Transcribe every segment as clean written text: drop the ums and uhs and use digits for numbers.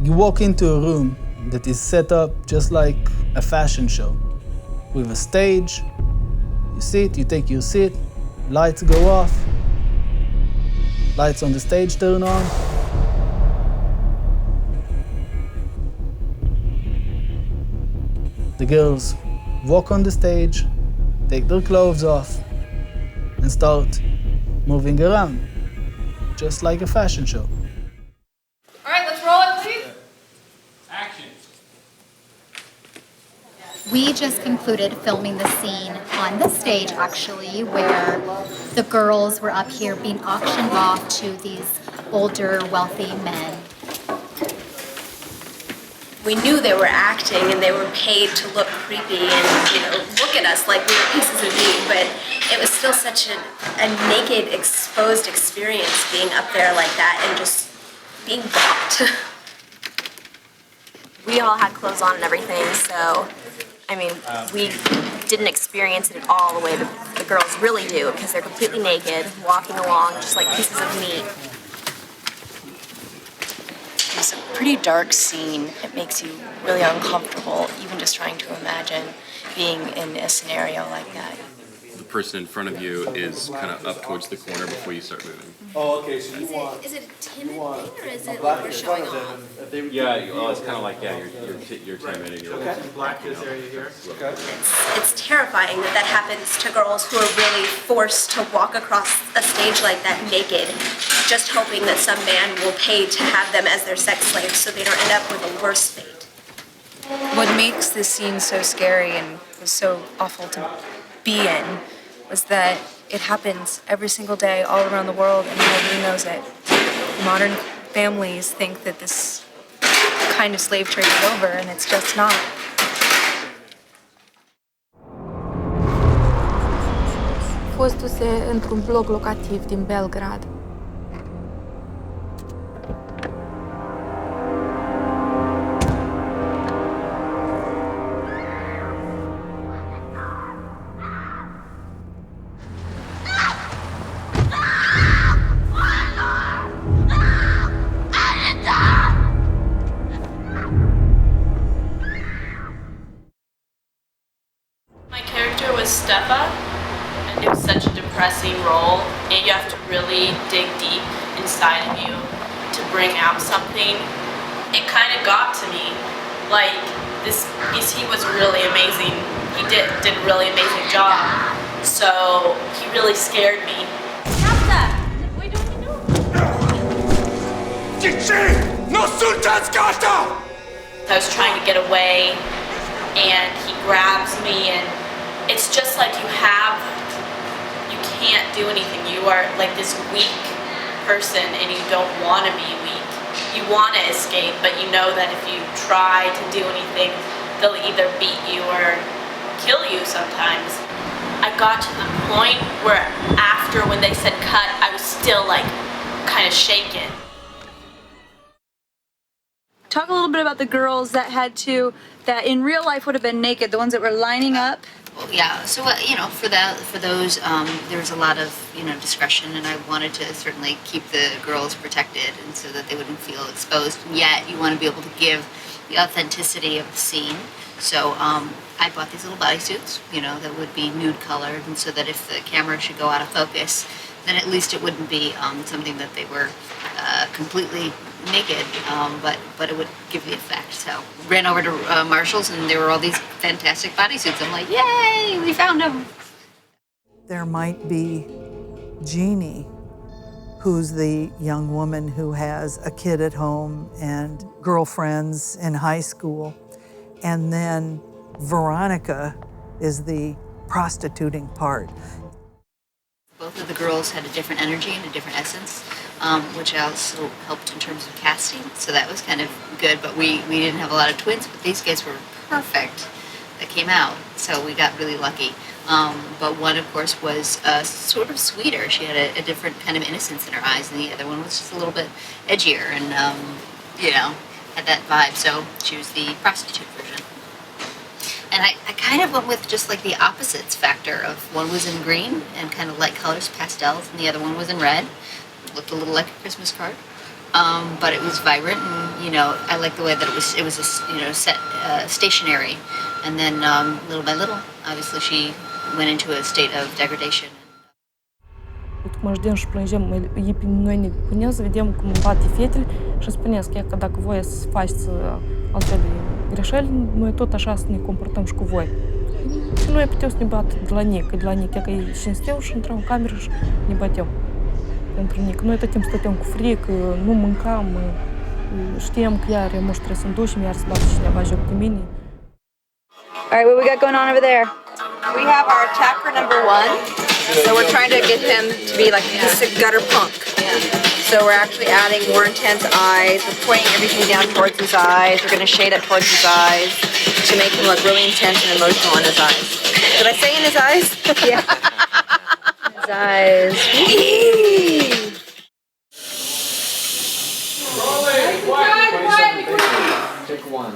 You walk into a room that is set up just like a fashion show, with a stage. You sit, you take your seat, lights go off, lights on the stage turn on. The girls walk on the stage, take their clothes off, and start moving around, just like a fashion show. All right, let's roll it, please. Action. We just concluded filming the scene on this stage, actually, where the girls were up here being auctioned off to these older, wealthy men. We knew they were acting and they were paid to look creepy and, look at us like we were pieces of meat, but it was still such a naked, exposed experience being up there like that and just being bought. We all had clothes on and everything, so, we didn't experience it at all the way the girls really do, because they're completely naked, walking along just like pieces of meat. It's a pretty dark scene. It makes you really uncomfortable, even just trying to imagine being in a scenario like that. The person in front of you is kind of up towards the corner before you start moving. Oh, okay, so you want... Is it a timid thing, or is it like we're showing off? Yeah, well, it's kind of like, you're timid and you're... Okay. Black this area here. Okay. It's terrifying that happens to girls who are really forced to walk across a stage like that naked, just hoping that some man will pay to have them as their sex slaves so they don't end up with a worse fate. What makes this scene so scary and was so awful to be in was that it happens every single day all around the world and nobody knows it. Modern families think that this kind of slave trade is over, and it's just not. Fostuse într-un bloc locativ din Belgrad. And it was such a depressing role, and you have to really dig deep inside of you to bring out something. It kind of got to me, like this, because he was really amazing. He did a really amazing job, so he really scared me. I was trying to get away, and he grabs me, and it's just like you can't do anything. You are like this weak person and you don't want to be weak. You want to escape, but you know that if you try to do anything, they'll either beat you or kill you sometimes. I got to the point where after when they said cut, I was still like kind of shaken. Talk a little bit about the girls that that in real life would have been naked, the ones that were lining up. Yeah, so for those, there was a lot of discretion, and I wanted to certainly keep the girls protected, and so that they wouldn't feel exposed. And yet, you want to be able to give the authenticity of the scene. So I bought these little bodysuits, that would be nude colored, and so that if the camera should go out of focus, then at least it wouldn't be something that they were completely naked, but it would give the effect. So ran over to Marshall's, and there were all these fantastic bodysuits. I'm like, yay, we found them. There might be Jeannie, who's the young woman who has a kid at home and girlfriends in high school. And then Veronica is the prostituting part. Both of the girls had a different energy and a different essence, which also helped in terms of casting. So that was kind of good, but we didn't have a lot of twins, but these guys were perfect that came out. So we got really lucky. But one, of course, was sort of sweeter. She had a different kind of innocence in her eyes, and the other one was just a little bit edgier and, had that vibe. So she was the prostitute version. And I kind of went with just like the opposites factor of one was in green and kind of light colors, pastels, and the other one was in red. It looked a little like a Christmas card. but it was vibrant, and I like the way that it was set stationary, and then little by little, obviously she went into a state of degradation. Mas dentro plângem e pinguim conhece vedem cum bate fetele și spuneți că dacă voi să faceți altfel de greșeli, noi tot așa să ne comportăm și cu voi. Și noi putem să ne bată de la nic, că e cinstiu și intrăm în cameră și ne batem. Pentru nic. Noi tot timpul stăteam cu frică, nu mâncam, știam că iar moș trebuie să-mi ducem, iar să bată cineva joc de mine. All right, what we got going on over there? We have our attacker number 1. So we're trying to get him to be like just a gutter punk. So we're actually adding more intense eyes. We're pointing everything down towards his eyes. We're going to shade it towards his eyes to make him look really intense and emotional in his eyes. Did I say in his eyes? Yeah. His eyes. Pick one.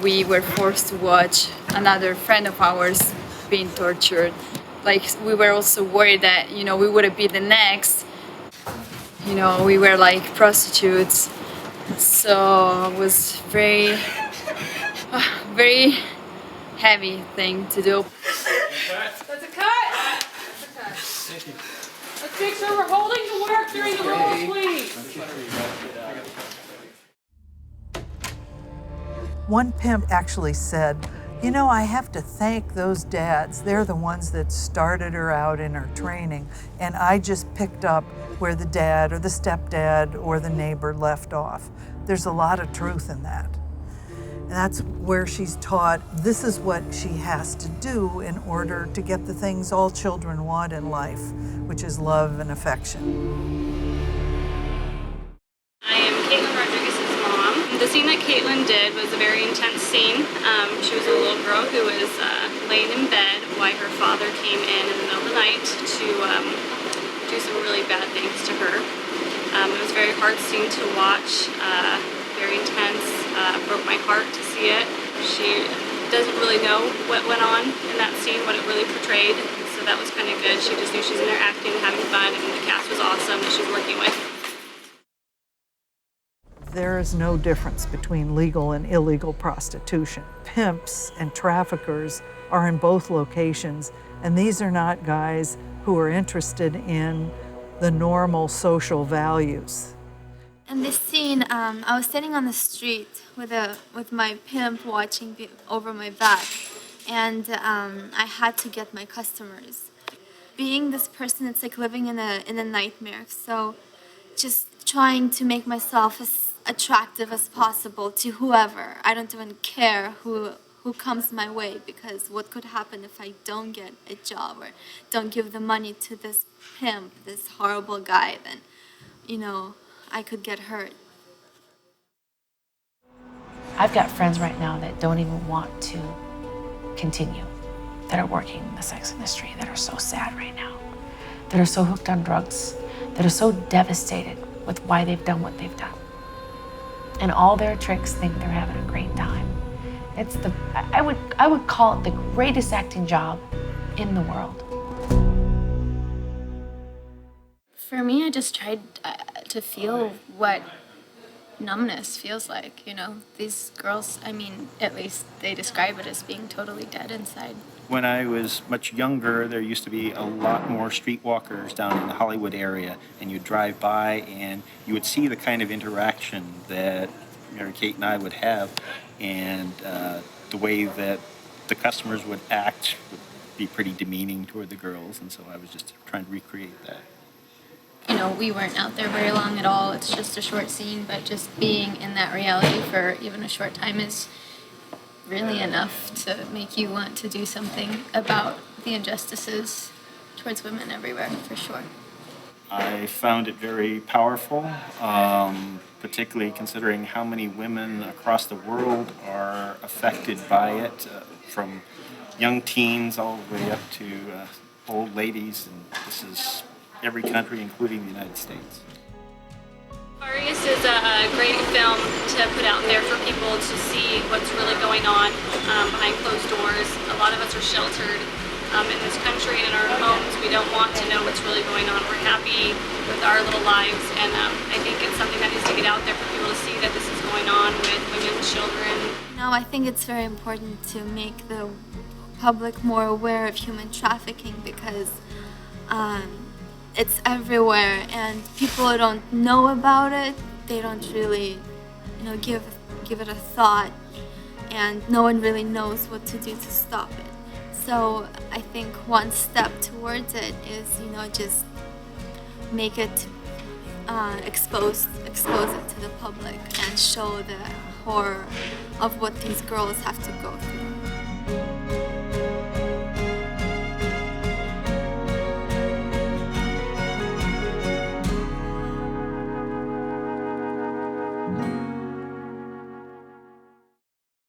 We were forced to watch another friend of ours being tortured. Like, we were also worried that, we wouldn't be the next. We were like prostitutes. So it was very, very heavy thing to do. That's a cut! Thank you. Let's make sure we're holding the work during the roll, please. One pimp actually said, I have to thank those dads. They're the ones that started her out in her training, and I just picked up where the dad or the stepdad or the neighbor left off. There's a lot of truth in that. And that's where she's taught this is what she has to do in order to get the things all children want in life, which is love and affection. The scene that Caitlin did was a very intense scene. She was a little girl who was laying in bed while her father came in the middle of the night to do some really bad things to her. It was a very hard scene to watch, very intense, broke my heart to see it. She doesn't really know what went on in that scene, what it really portrayed, so that was kind of good. She just knew she was in there acting, having fun, and the cast was awesome that she was working with. There is no difference between legal and illegal prostitution. Pimps and traffickers are in both locations, and these are not guys who are interested in the normal social values. In this scene, I was standing on the street with my pimp watching over my back, and I had to get my customers. Being this person, it's like living in a nightmare. So, just trying to make myself as attractive as possible to whoever. I don't even care who comes my way, because what could happen if I don't get a job or don't give the money to this pimp, this horrible guy, then, I could get hurt. I've got friends right now that don't even want to continue, that are working in the sex industry, that are so sad right now, that are so hooked on drugs, that are so devastated with why they've done what they've done. And all their tricks think they're having a great time. It's I would call it the greatest acting job in the world. For me, I just tried to feel what numbness feels like, These girls, at least they describe it as being totally dead inside. When I was much younger, there used to be a lot more streetwalkers down in the Hollywood area, and you'd drive by and you would see the kind of interaction that Mary Kate and I would have, and the way that the customers would act would be pretty demeaning toward the girls, and so I was just trying to recreate that. We weren't out there very long at all. It's just a short scene, but just being in that reality for even a short time is really enough to make you want to do something about the injustices towards women everywhere, for sure. I found it very powerful, particularly considering how many women across the world are affected by it, from young teens all the way up to old ladies, and this is every country, including the United States. Nefarious is a great film to put out there for people to see what's really going on behind closed doors. A lot of us are sheltered, in this country and in our homes. We don't want to know what's really going on. We're happy with our little lives, and I think it's something that needs to get out there for people to see that this is going on with women, children. No, I think it's very important to make the public more aware of human trafficking because it's everywhere, and people who don't know about it, they don't really, give it a thought, and no one really knows what to do to stop it. So I think one step towards it is, just make it, expose it to the public and show the horror of what these girls have to go through.